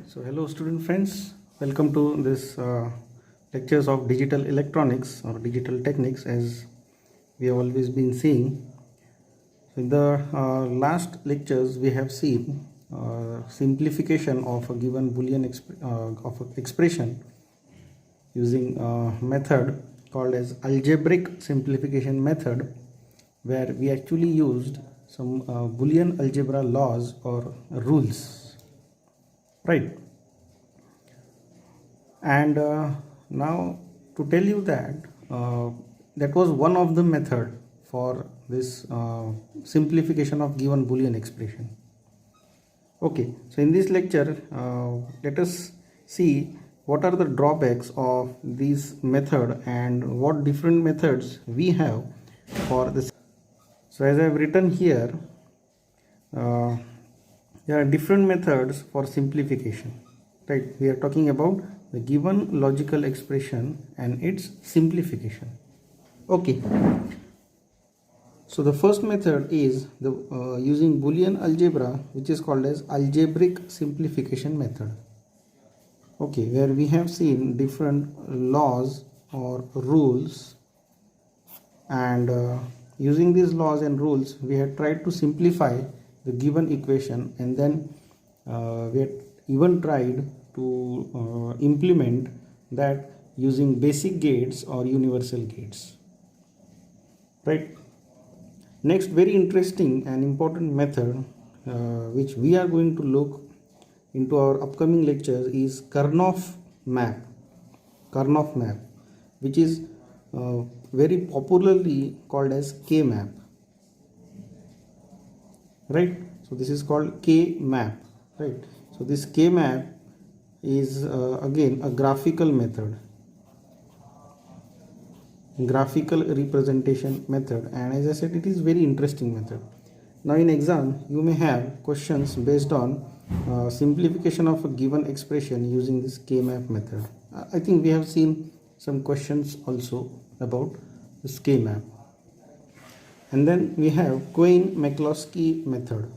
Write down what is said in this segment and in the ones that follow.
So hello student friends, welcome to this lectures of digital electronics or digital techniques, as we have always been seeing. In the last lectures we have seen simplification of a given boolean of an expression using a method called as algebraic simplification method, where we actually used some boolean algebra laws or rules, right? And now, to tell you that that was one of the method for this simplification of given boolean expression. Okay, so in this lecture let us see what are the drawbacks of this method and what different methods we have for this. So as I have written here, uh, there are different methods for simplification, right? We are talking about the given logical expression and its simplification. Okay, so the first method is the using boolean algebra, which is called as algebraic simplification method. Okay, where we have seen different laws or rules, and using these laws and rules we have tried to simplify the given equation, and then we have even tried to implement that using basic gates or universal gates, right? Next, very interesting and important method which we are going to look into our upcoming lectures is Karnaugh map. Karnaugh map, which is very popularly called as K map, right? So this is called K map, right? So this K map is again a graphical method, graphical representation method, and as I said, it is very interesting method. Now in exam you may have questions based on simplification of a given expression using this K map method. I think we have seen some questions also about this K map. And then we have Cohen-Maklowski method.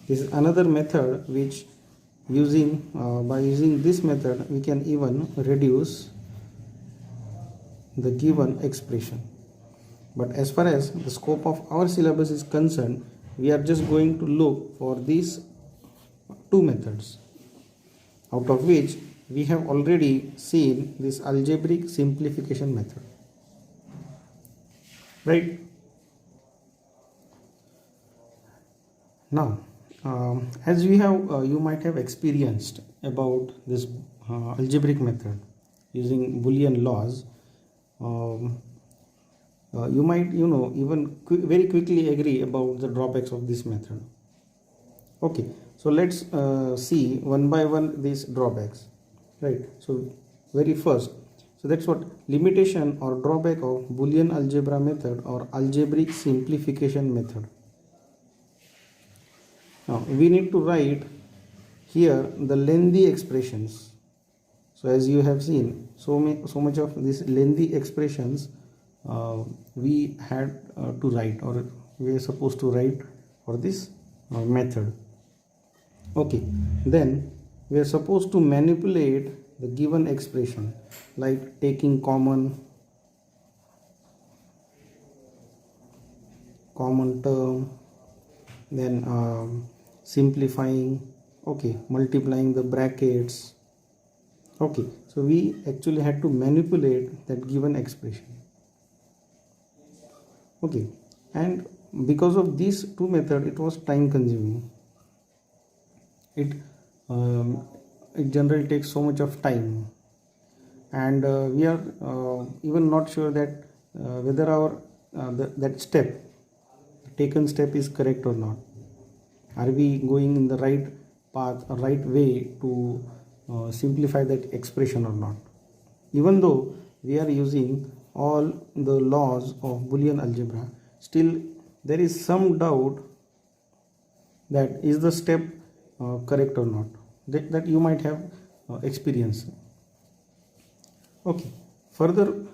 This is another method which by using this method we can even reduce the given expression. But as far as the scope of our syllabus is concerned, we are just going to look for these two methods, out of which we have already seen this algebraic simplification method, right? Now as we have you might have experienced about this algebraic method using boolean laws, you might even very quickly agree about the drawbacks of this method. Okay, so let's see one by one these drawbacks, right? So very first, so that's what limitation or drawback of boolean algebra method or algebraic simplification method. Now we need to write here the lengthy expressions. So as you have seen, so much of these lengthy expressions we had to write, or we are supposed to write for this method. Okay, then we are supposed to manipulate the given expression, like taking common term, then simplifying, okay, multiplying the brackets. Okay, so we actually had to manipulate that given expression. Okay, and because of these two methods, it was time consuming. It generally takes so much of time, and we are even not sure that whether our that taken step is correct or not. Are we going in the right path or right way to simplify that expression or not? Even though we are using all the laws of Boolean algebra, still there is some doubt that is the step correct or not, that you might have experienced. Okay, further,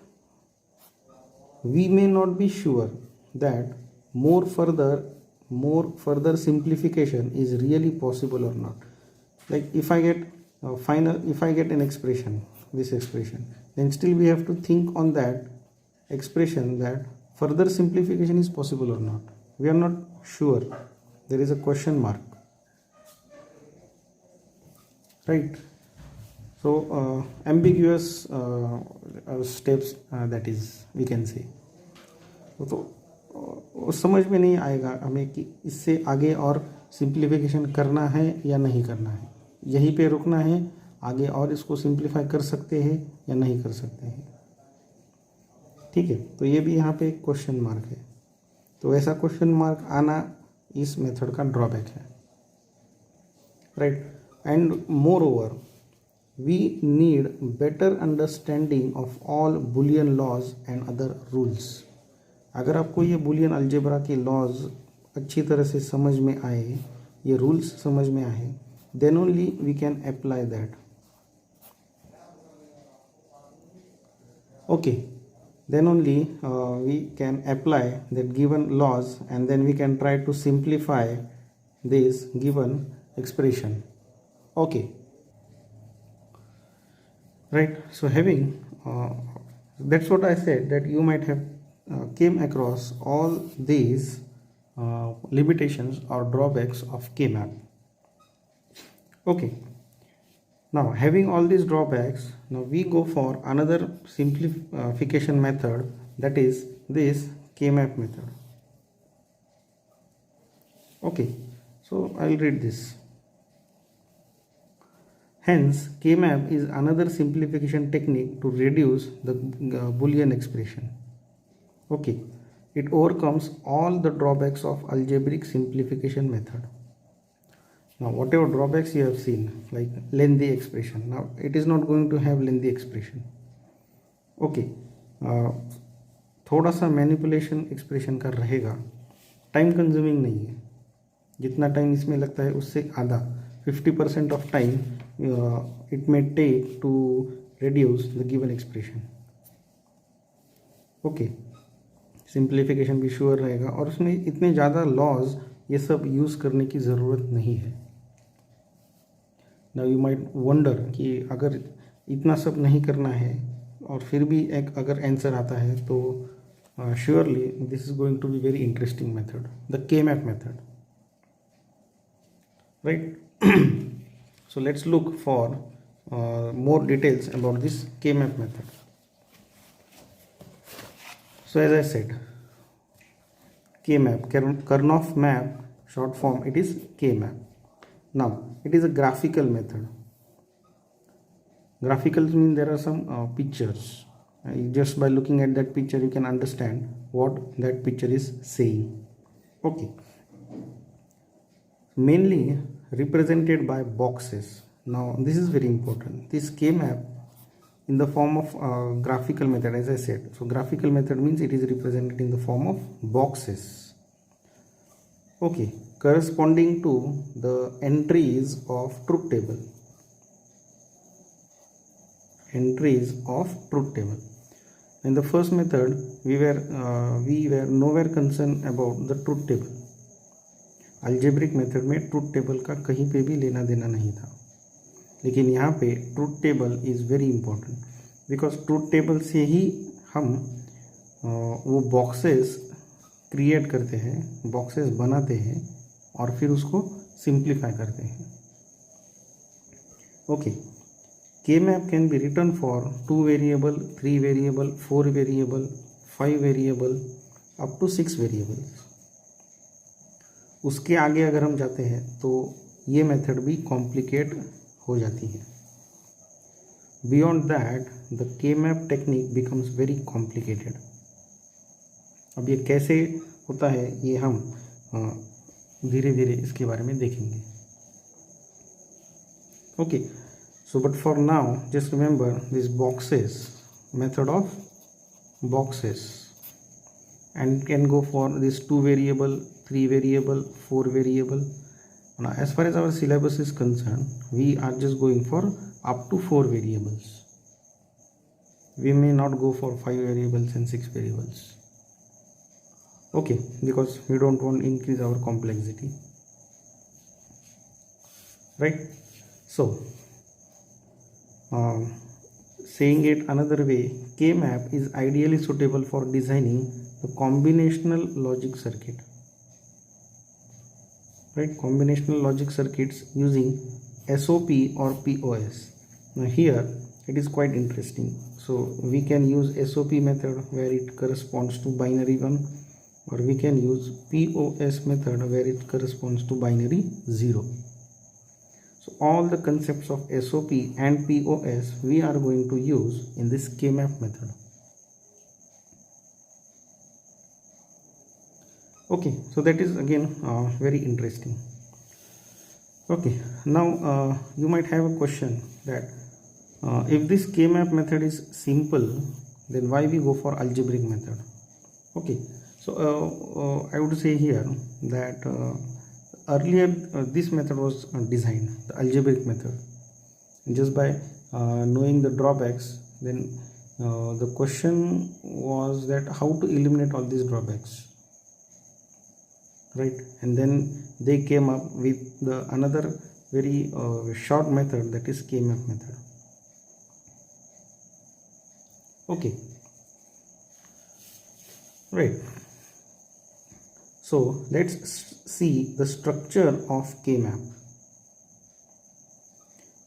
we may not be sure that more further more further simplification is really possible or not. Like if I get if I get an expression, this expression, then still we have to think on that expression that further simplification is possible or not. We are not sure. There is a question mark, right? So ambiguous steps, that is, we can say. तो समझ में नहीं आएगा हमें कि इससे आगे और सिंप्लीफिकेशन करना है या नहीं करना है, यहीं पे रुकना है, आगे और इसको सिंप्लीफाई कर सकते हैं या नहीं कर सकते हैं. ठीक है, तो ये भी यहाँ पे एक क्वेश्चन मार्क है. तो ऐसा क्वेश्चन मार्क आना इस मेथड का ड्रॉबैक है, right. And more over we need better understanding of all Boolean laws and other rules. अगर आपको ये Boolean अलजेब्रा के लॉज अच्छी तरह से समझ में आए, ये रूल्स समझ में आए, then only we can apply that. Okay, then only we can apply that given laws and then we can try to simplify this given expression. Okay. Right, so having that's what I said, that you might have came across all these limitations or drawbacks of K-map. Okay, now having all these drawbacks, now we go for another simplification method, that is this K-map method. Okay, so I'll read this. Hence, K-map is another simplification technique to reduce the Boolean expression. Okay, it overcomes all the drawbacks of algebraic simplification method. Now, whatever drawbacks you have seen, like lengthy expression, now it is not going to have lengthy expression. Okay, थोड़ा सा manipulation expression का रहेगा, time consuming नहीं है, जितना time इसमें लगता है उससे आधा, 50% of time it may take to reduce the given expression. Okay, simplification भी श्योर रहेगा और उसमें इतने ज़्यादा लॉज ये सब यूज़ करने की ज़रूरत नहीं है. नाउ यू माइट वंडर कि अगर इतना सब नहीं करना है और फिर भी एक अगर आंसर आता है तो surely this is going to be very interesting method, the K-map method, right? So let's look for more details about this K-map method. So as I said, K-map, Karnaugh map, short form, it is K-map. Now it is a graphical method. Graphical means there are some pictures. Just by looking at that picture you can understand what that picture is saying. Okay, mainly represented by boxes. Now this is very important. This K-map in the form of graphical method, as I said. So graphical method means it is represented in the form of boxes. Okay, corresponding to the entries of truth table. Entries of truth table. In the first method, we were nowhere concerned about the truth table. Algebraic method में truth table का कहीं पे भी लेना देना नहीं था, लेकिन यहाँ पे truth table is very important, because truth table से ही हम वो बॉक्सेस क्रिएट करते हैं, बॉक्सेस बनाते हैं और फिर उसको सिंप्लीफाई करते हैं. Okay, K-map can be written for 2 variable, 3 variable, 4 variable, 5 variable, up to 6 variables. उसके आगे अगर हम जाते हैं तो ये मेथड भी कॉम्प्लिकेट हो जाती है. Beyond that the K-map technique becomes very complicated. अब ये कैसे होता है ये हम धीरे धीरे इसके बारे में देखेंगे. Okay, so but for now just remember this boxes, method of boxes, and can go for this 2 variable, 3 variable, 4 variable. Now as far as our syllabus is concerned, we are just going for up to 4 variables. We may not go for 5 variables and 6 variables. Okay, because we don't want to increase our complexity, right? So um, saying it another way, K-map is ideally suitable for designing the combinational logic circuit, right? Combinational logic circuits using SOP or POS. Now here it is quite interesting. So we can use SOP method where it corresponds to binary 1, or we can use POS method where it corresponds to binary 0. So all the concepts of SOP and POS we are going to use in this K-map method. Okay, so that is again very interesting. Okay, now you might have a question that if this K-map method is simple, then why we go for algebraic method? Okay, so I would say here that earlier this method was designed, the algebraic method. Just by knowing the drawbacks, then the question was that how to eliminate all these drawbacks, right? And then they came up with the another very short method, that is K-map method. Okay, right. So let's see the structure of K-map.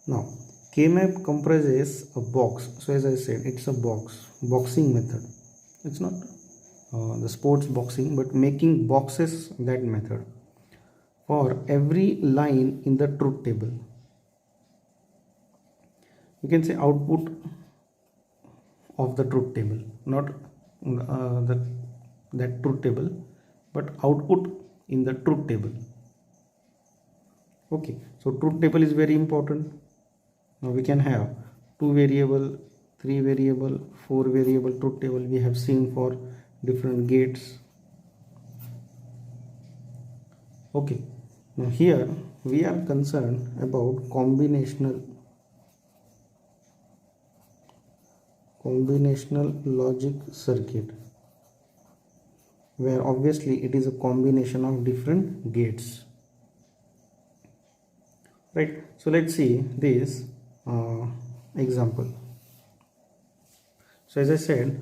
Now K-map comprises a box. So as I said, it's a boxing method. It's not the sports boxing, but making boxes, that method, for every line in the truth table. You can say output of the truth table, not that truth table, but output in the truth table. Okay, so truth table is very important. Now we can have 2 variable, 3 variable, 4 variable truth table we have seen for different gates. Okay, now here we are concerned about combinational logic circuit, where obviously it is a combination of different gates, right? So let's see this example. So as I said,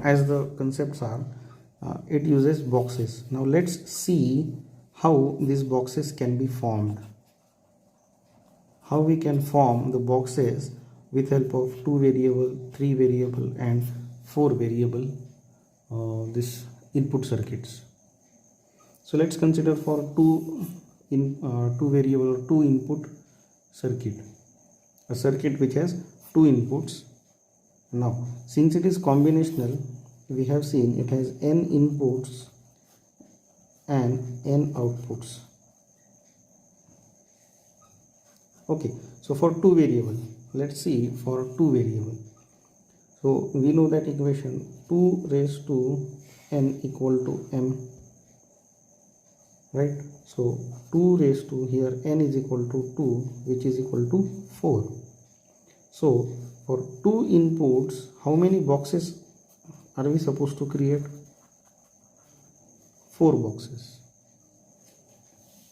as the concepts are, it uses boxes. Now let's see how these boxes can be formed, how we can form the boxes with help of 2 variable, 3 variable and 4 variable this input circuits. So let's consider for 2 variable or 2 input circuit, a circuit which has 2 inputs. Now since it is combinational, we have seen it has n inputs and n outputs. Okay, so for 2 variable, let's see for 2 variable. So we know that equation 2 raised to n equal to m, right? So 2 raised to here n is equal to 2, which is equal to 4. So for 2 inputs, how many boxes are we supposed to create? 4 boxes,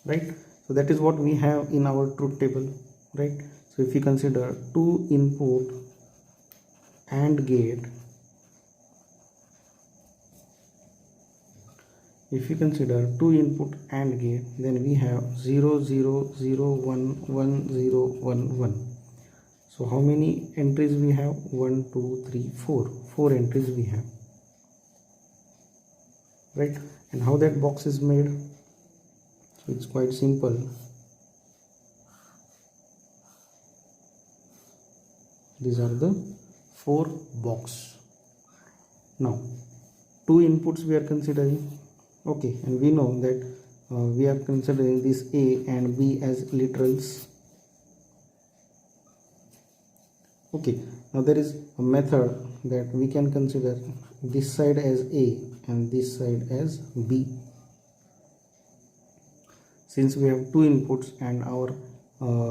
right? So that is what we have in our truth table, right? So if we consider 2 input AND gate, if you consider 2 input AND gate, then we have 0 0 0 1 1 0 1 1. So how many entries we have? 1 2 3 4 entries we have, right? And how that box is made? So it's quite simple. These are the 4 box. Now 2 inputs we are considering. Okay, and we know that we are considering this A and B as literals. Okay, now there is a method that we can consider this side as A and this side as B. Since we have 2 inputs and our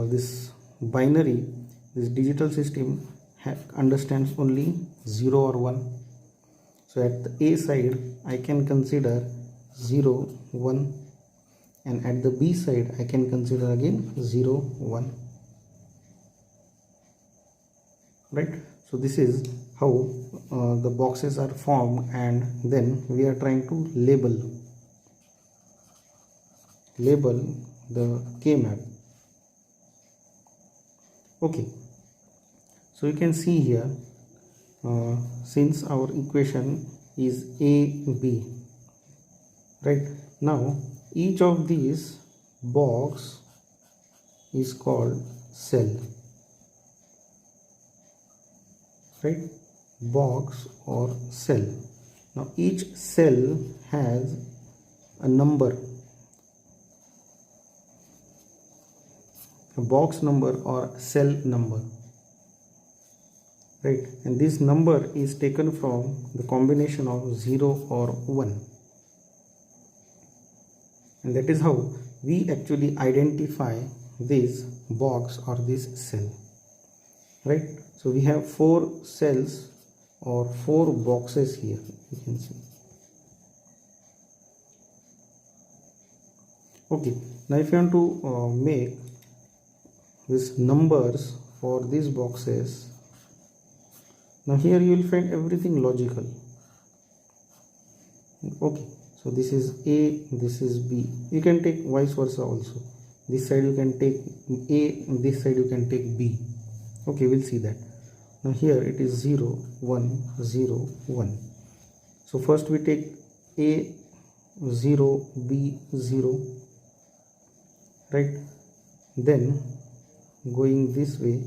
this binary, this digital system understands only 0 or 1. So at the A side, I can consider 0 1, and at the B side I can consider again 0 1, right? So this is how the boxes are formed, and then we are trying to label the K-map. Okay, so you can see here, since our equation is A B, right? Now each of these box is called cell, right? Box or cell. Now each cell has a number, a box number or cell number, right? And this number is taken from the combination of 0 or 1, and that is how we actually identify this box or this cell, right? So we have 4 cells or 4 boxes here, you can see. Okay, now if you want to make these numbers for these boxes, now here you will find everything logical. Okay, so this is A, this is B. You can take vice versa also. This side you can take A, this side you can take B. Okay, we'll see that. Now here it is 0 1 0 1. So first we take A 0 B 0, right? Then going this way,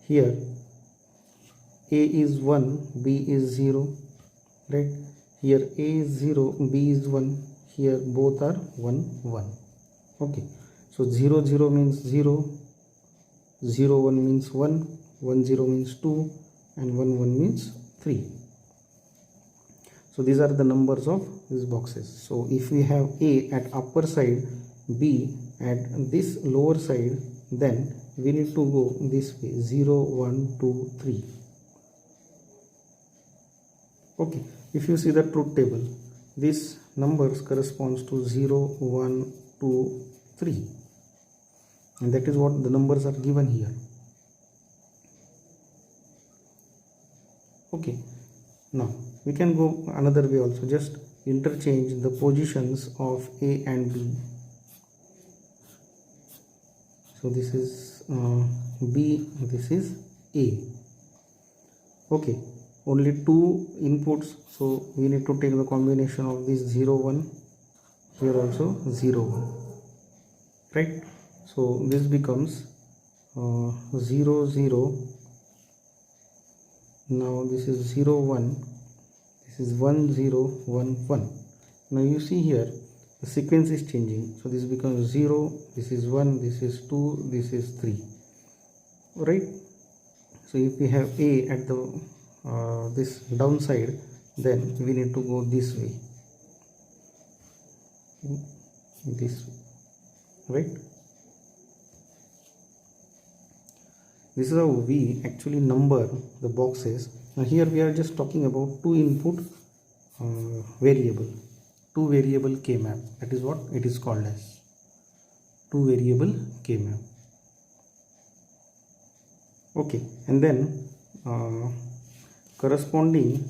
here A is 1, B is 0, right? Here A is 0, B is 1, here both are 1 1. Okay, so 0 0 means 0, 0 1 means 1, 1 0 means 2, and 1 1 means 3. So these are the numbers of these boxes. So if we have A at upper side, B at this lower side, then we need to go this way, 0 1 2 3. Okay, if you see the truth table, these numbers corresponds to 0 1 2 3, and that is what the numbers are given here. Okay, now we can go another way also, just interchange the positions of A and B. So this is B, this is A. Okay, only 2 inputs, so we need to take the combination of this 0 1, here also 0 1, right? So this becomes 0 0. Now this is 0 1, this is 1 0 1 1. Now you see here the sequence is changing, so this becomes 0, this is 1, this is 2, this is 3, right? So if we have A at the this downside, then we need to go this way, right? This is how we actually number the boxes. Now here we are just talking about 2 input variable, 2 variable K-map. That is what it is called as, 2 variable K-map. Okay, and then corresponding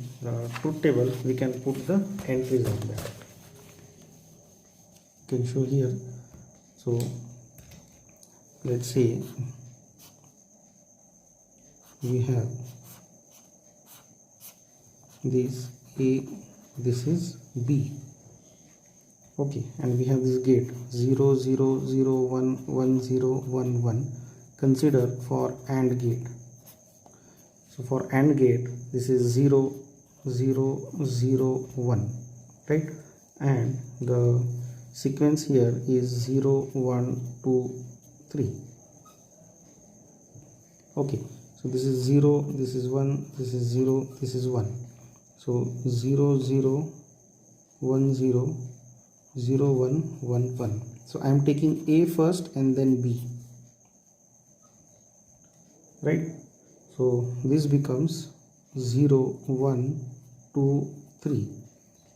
truth table, we can put the entries of that. You can show here. So let's say we have this A, this is B. Okay, and we have this gate 0 0 0 1 1 0 1 1. Consider for AND gate. So for AND gate, this is 0 0 0 1, right? And the sequence here is 0 1 2 3. Okay, so this is 0, this is 1, this is 0, this is 1. So 0 0 1 0 0 1 1 1. So I am taking A first and then B, right? So this becomes 0 1 2 3.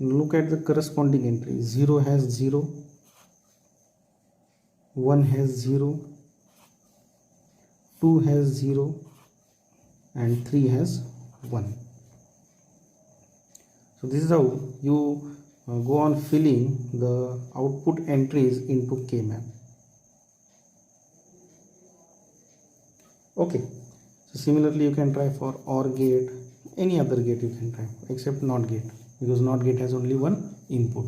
Look at the corresponding entry. 0 has 0, 1 has 0, 2 has 0, and 3 has 1. So this is how you go on filling the output entries into K-map. Okay, so similarly you can try for OR gate, any other gate you can try except NOT gate, because NOT gate has only one input,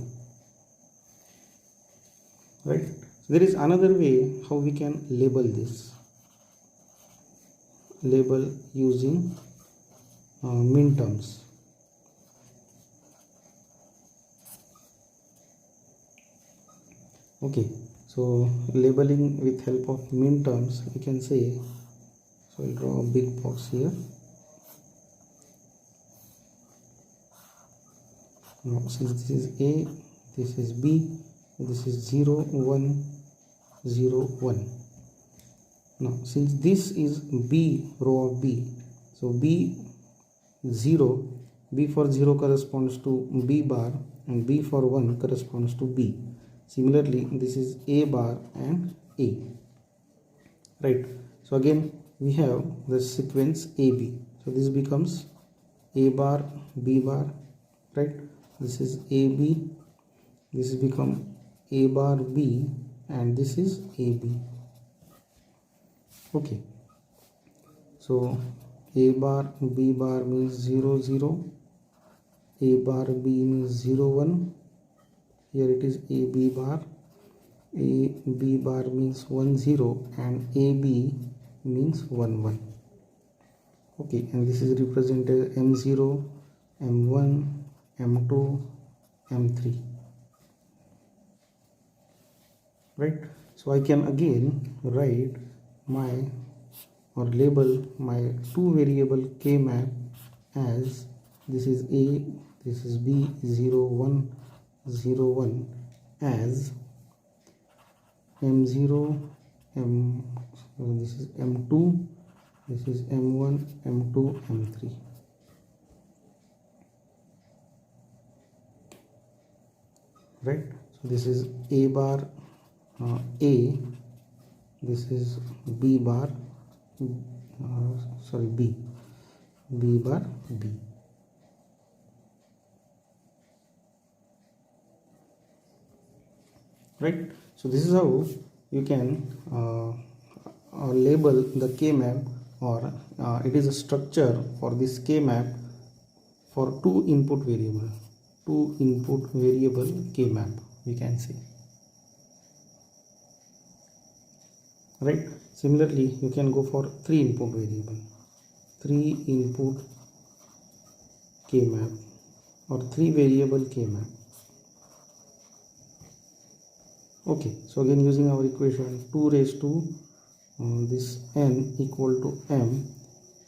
right? So there is another way how we can label this. Label using minterms. Okay, so labeling with help of minterms, we can say, so I'll draw a big box here. Now since this is A, this is B, this is 0 1 0 1. Now since this is B, row of B, so B 0, B for 0 corresponds to B bar, and B for 1 corresponds to B. Similarly, this is A bar and A, right? So again we have the sequence AB, so this becomes A bar, B bar, right? This is AB, this is become A bar B, and this is AB. Okay, so A bar B bar means 0 0, A bar B means 0 1, here it is AB bar, AB bar means 1 0, and AB means 1 1. Okay, and this is represented M0, M1, M2, M3, right? So I can again write my or label my two variable K map as this is A, this is B, 0 1 0 1 as M0, this is M2, this is M1, M2, M3. Right? So this is A bar A, this is B bar, B bar B. Right? So this is how you can label the K map, or it is a structure for this K map for two input variable K map, we can say. Right? Similarly, you can go for three input K map or three variable K map. Okay, so again using our equation 2 raised to this n equal to m,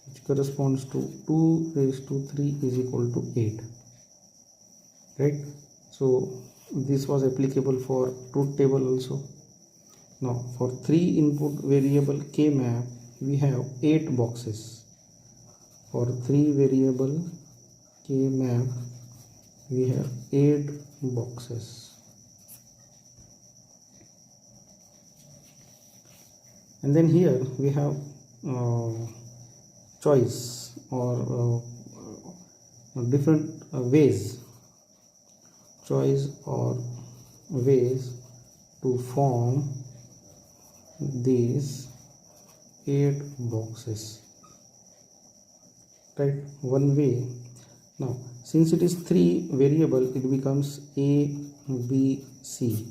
which corresponds to 2 raised to 3 is equal to 8, right? So this was applicable for truth table also. Now for three input variable K map, we have 8 boxes. For three variable K map, we have 8 boxes. And then here we have choice or different ways to form these 8 boxes, right? One way. Now since it is 3 variable, it becomes A, B, C.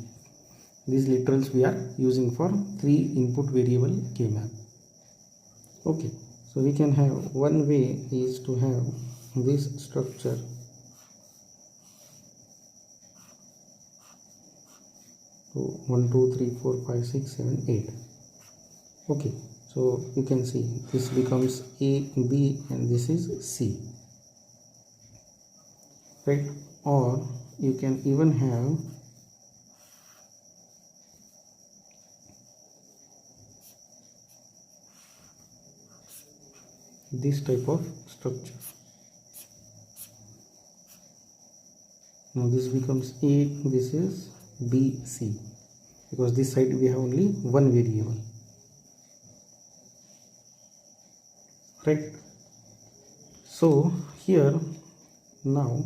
These literals we are using for 3 input variable K map. Okay, so we can have one way is to have this structure. So 1 2 3 4 5 6 7 8. Okay, so you can see this becomes A, B, and this is C, right? Or you can even have this type of structure. Now this becomes A, this is B, C, because this side we have only one variable, right? So here now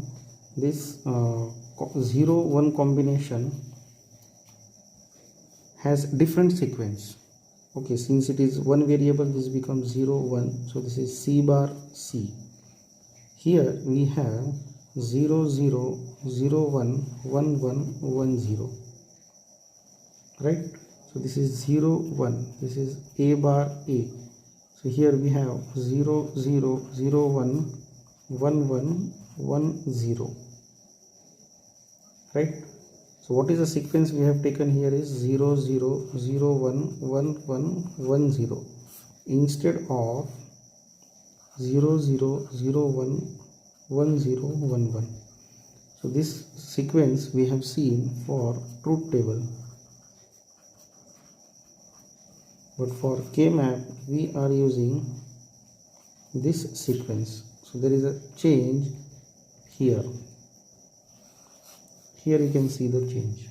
this 0 1 combination has different sequence. Okay, since it is one variable, this becomes 0 1, so this is C bar C. Here we have 0 0 0 1 1 1 1 0, right? So this is 0 1, this is A bar A. So here we have 0 0 0 1 1 1 1 0, right? So what is the sequence we have taken here is 0 0 0 1 1 1 1 0 instead of 0 0 0 1 1 0 1 1. So this sequence we have seen for truth table, but for K-map we are using this sequence. So there is a change here. Here you can see the change,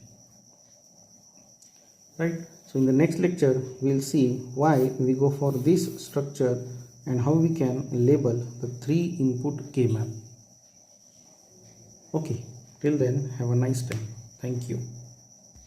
right? So in the next lecture we'll see why we go for this structure and how we can label the 3 input K-map. Okay, till then have a nice time. Thank you.